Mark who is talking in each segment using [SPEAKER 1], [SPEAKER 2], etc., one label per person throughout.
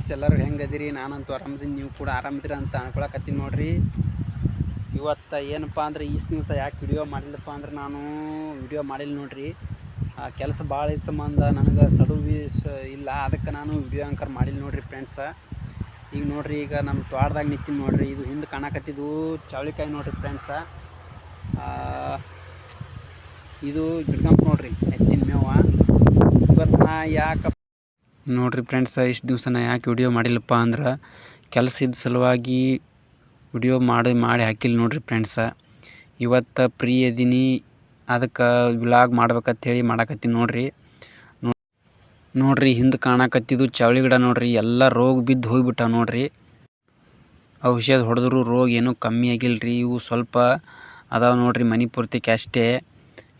[SPEAKER 1] Friends, ಎಲ್ಲರೂ ಹೆಂಗದಿರಿ? ನಾನಂತೂ ಆರಾಮದೀನಿ, ನೀವು ಕೂಡ ಆರಾಮದಿರ ಅಂತ ಅನ್ಕೊಳಕತ್ತೀನಿ ನೋಡ್ರಿ. ಇವತ್ತು ಏನಪ್ಪ ಅಂದ್ರೆ ದಿವಸ ಯಾಕೆ ವಿಡಿಯೋ ಮಾಡಿಲ್ಲಪ್ಪ ಅಂದ್ರೆ ನಾನು ವಿಡಿಯೋ ಮಾಡಿಲ್ಲ ನೋಡ್ರಿ. ಕೆಲಸ ಭಾಳ ಇದ್ದ ಸಂಬಂಧ ನನಗೆ ಇಲ್ಲ, ಅದಕ್ಕೆ ನಾನು ವಿಡಿಯೋ ಅಂಕರ್ ಮಾಡಿಲ್ಲ ನೋಡ್ರಿ ಫ್ರೆಂಡ್ಸ. ಈಗ ನೋಡ್ರಿ, ಈಗ ನಮ್ಮ ತೋಟದಾಗ ನಿಂತೀನಿ ನೋಡ್ರಿ. ಇದು ಹಿಂದೆ ಕಾಣಕತ್ತಿದ್ದು ಚೌಳಿಕಾಯಿ ನೋಡ್ರಿ ಫ್ರೆಂಡ್ಸ. ಇದು ಗಿಡ್ಕಂಪ್ ನೋಡ್ರಿ, ಎತ್ತಿನ ಮೇವ. ಇವತ್ತು ನಾ ಯಾಕೆ ನೋಡ್ರಿ ಫ್ರೆಂಡ್ಸ, ಇಷ್ಟು ದಿವಸ ನಾ ಯಾಕೆ ವಿಡಿಯೋ ಮಾಡಿಲ್ಲಪ್ಪ ಅಂದ್ರೆ ಕೆಲಸದ ಸಲುವಾಗಿ ವಿಡಿಯೋ ಮಾಡಿ ಹಾಕಿಲ್ಲ ನೋಡ್ರಿ ಫ್ರೆಂಡ್ಸ. ಇವತ್ತು ಫ್ರೀ ಇದೀನಿ, ಅದಕ್ಕೆ ವ್ಲಾಗ್ ಮಾಡ್ಬೇಕಂತೇಳಿ ಮಾಡಕತ್ತೀನಿ ನೋಡ್ರಿ. ನೋಡ್ರಿ ಹಿಂದೆ ಕಾಣಕತ್ತಿದ್ದು ಚವಳಿ ಗಿಡ ನೋಡ್ರಿ, ಎಲ್ಲ ರೋಗ ಬಿದ್ದು ಹೋಗ್ಬಿಟ್ಟಾವ ನೋಡ್ರಿ. ಔಷಧ ಹೊಡೆದ್ರು ರೋಗ ಏನೂ ಕಮ್ಮಿ ಆಗಿಲ್ರಿ. ಇವು ಸ್ವಲ್ಪ ಅದಾವ ನೋಡ್ರಿ, ಮನೆ ಪೂರ್ತಿಗೆ ಅಷ್ಟೇ.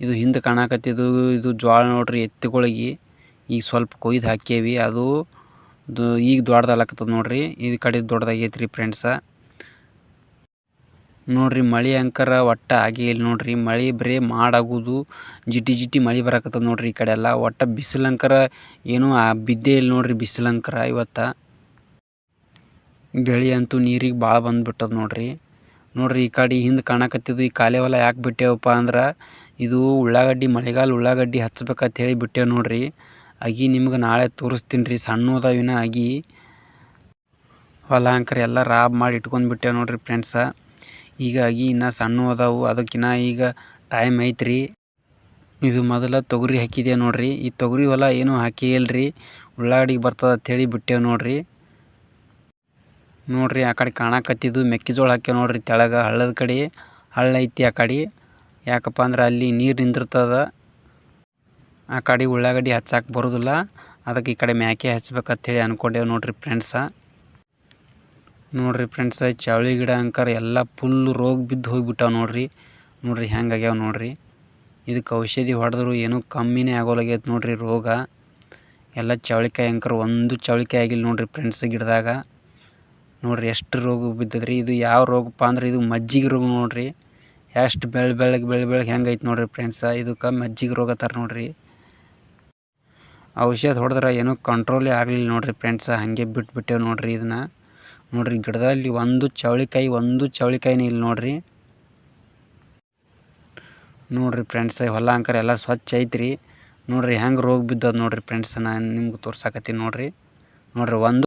[SPEAKER 1] ಇದು ಹಿಂದೆ ಕಾಣಕತ್ತಿದ್ದು ಇದು ಜ್ವಾಳ ನೋಡ್ರಿ, ಎತ್ತುಗಳಿಗೆ ಈಗ ಸ್ವಲ್ಪ ಕೊಯ್ದು ಹಾಕೇವಿ. ಅದು ಈಗ ದೊಡ್ಡದಾಗತ್ತದ ನೋಡ್ರಿ. ಈ ಕಡೆ ದೊಡ್ಡದಾಗೈತ್ರಿ ಫ್ರೆಂಡ್ಸ. ನೋಡ್ರಿ ಮಳೆ ಅಂಕರ ಒಟ್ಟ ಆಗೇ ಇಲ್ಲ ನೋಡ್ರಿ. ಮಳೆ ಬರೀ ಮಾಡಾಗುದು, ಜಿಟಿ ಜಿಟಿ ಮಳೆ ಬರಾಕತ್ತದ ನೋಡ್ರಿ. ಈ ಕಡೆ ಎಲ್ಲ ಒಟ್ಟ ಬಿಸಿಲಂಕರ ಏನೂ ಬಿದ್ದೇ ಇಲ್ಲ ನೋಡ್ರಿ. ಬಿಸಿಲಂಕರ ಇವತ್ತು ಬೆಳೆ ಅಂತೂ ನೀರಿಗೆ ಭಾಳ ಬಂದ್ಬಿಟ್ಟದ ನೋಡ್ರಿ. ನೋಡ್ರಿ ಈ ಕಡೆ ಹಿಂದೆ ಕಾಣಕತ್ತಿದ್ದು ಈ ಕಾಲೇ ಹೊಲ ಯಾಕೆ ಬಿಟ್ಟೇವಪ್ಪ ಅಂದ್ರೆ ಇದು ಉಳ್ಳಾಗಡ್ಡಿ, ಮಳೆಗಾಲ ಉಳ್ಳಾಗಡ್ಡಿ ಹಚ್ಬೇಕಂತ ಹೇಳಿ ಬಿಟ್ಟೇವು ನೋಡ್ರಿ. ಅಗಿ ನಿಮ್ಗೆ ನಾಳೆ ತೋರಿಸ್ತೀನಿ ರೀ. ಸಣ್ಣದಾವಿನ ಅಗಿ ಹೊಲ ಅಂಕರ ಎಲ್ಲ ರಾಬ್ ಮಾಡಿ ಇಟ್ಕೊಂಡು ಬಿಟ್ಟೇವು ನೋಡ್ರಿ ಫ್ರೆಂಡ್ಸ. ಈಗ ಅಗಿ ಇನ್ನೂ ಸಣ್ಣ ಅದಾವು, ಅದಕ್ಕಿನ್ನ ಈಗ ಟೈಮ್ ಐತ್ರಿ. ಇದು ಮೊದಲ ತೊಗರಿ ಹಾಕಿದೆ ನೋಡ್ರಿ. ಈ ತೊಗರಿ ಹೊಲ ಏನೂ ಹಾಕಿ ಇಲ್ರಿ, ಉಳ್ಳಾಗಡ್ಡಿಗೆ ಬರ್ತದ ಅಂತೇಳಿ ಬಿಟ್ಟೇವು ನೋಡ್ರಿ. ನೋಡ್ರಿ ಆ ಕಡೆ ಕಾಣಕತ್ತಿದ್ದು ಮೆಕ್ಕೆಜೋಳ ಹಾಕ್ಯವ ನೋಡ್ರಿ. ತೆಳಗ ಹಳ್ಳದ ಕಡೆ ಹಳ್ಳ ಐತಿ ಆ ಕಡೆ. ಯಾಕಪ್ಪ ಅಂದ್ರೆ ಅಲ್ಲಿ ನೀರು ನಿಂದಿರ್ತದ, ಆ ಕಡೆ ಉಳ್ಳಾಗಡ್ಡಿ ಹಚ್ಚಕ್ಕೆ ಬರೋದಿಲ್ಲ. ಅದಕ್ಕೆ ಈ ಕಡೆ ಮ್ಯಾಕೆ ಹಚ್ಬೇಕಂತೇಳಿ ಅಂದ್ಕೊಂಡೇವು ನೋಡ್ರಿ ಫ್ರೆಂಡ್ಸ. ನೋಡ್ರಿ ಫ್ರೆಂಡ್ಸ, ಚವಳಿ ಗಿಡ ಅಂಕರ್ ಎಲ್ಲ ಫುಲ್ ರೋಗ ಬಿದ್ದು ಹೋಗ್ಬಿಟ್ಟಾವ ನೋಡ್ರಿ. ನೋಡ್ರಿ ಹೆಂಗೆ ಆಗ್ಯಾವ ನೋಡ್ರಿ. ಇದಕ್ಕೆ ಔಷಧಿ ಹೊಡೆದ್ರು ಏನೂ ಕಮ್ಮಿನೇ ಆಗೋಲಾಗೈತೆ ನೋಡ್ರಿ ರೋಗ. ಎಲ್ಲ ಚವಳಿಕಾಯಿ ಅಂಕರ್ ಒಂದು ಚವಳಿಕಾಯಿ ಆಗಿಲ್ಲ ನೋಡ್ರಿ ಫ್ರೆಂಡ್ಸ್ ಗಿಡದಾಗ. ನೋಡ್ರಿ ಎಷ್ಟು ರೋಗ ಬಿದ್ದದ್ರಿ. ಇದು ಯಾವ ರೋಗಪ್ಪ ಅಂದ್ರೆ ಇದು ಮಜ್ಜಿಗೆ ರೋಗ ನೋಡ್ರಿ. ಎಷ್ಟು ಬೆಳ್ಳಗೆ ಹೆಂಗೈತೆ ನೋಡ್ರಿ ಫ್ರೆಂಡ್ಸ. ಇದಕ್ಕೆ ಮಜ್ಜಿಗೆ ರೋಗ ತರ ನೋಡ್ರಿ. ಔಷಧ ಹೊಡೆದ್ರೆ ಏನೂ ಕಂಟ್ರೋಲೇ ಆಗಲಿಲ್ಲ ನೋಡ್ರಿ ಫ್ರೆಂಡ್ಸ. ಹಾಗೆ ಬಿಟ್ಬಿಟ್ಟೇವು ನೋಡ್ರಿ ಇದನ್ನ. ನೋಡ್ರಿ ಗಿಡದಲ್ಲಿ ಒಂದು ಚವಳಿಕಾಯಿನೇ ಇಲ್ಲ ನೋಡ್ರಿ. ನೋಡ್ರಿ ಫ್ರೆಂಡ್ಸ, ಹೊಲ ಅಂಕರ ಎಲ್ಲ ಸ್ವಚ್ಛ ಐತ್ರಿ. ನೋಡ್ರಿ ಹೆಂಗೆ ರೋಗ ಬಿದ್ದದ ನೋಡ್ರಿ ಫ್ರೆಂಡ್ಸ. ನಾನು ನಿಮ್ಗೆ ತೋರ್ಸಾಕತ್ತೀನಿ ನೋಡ್ರಿ. ನೋಡ್ರಿ ಒಂದು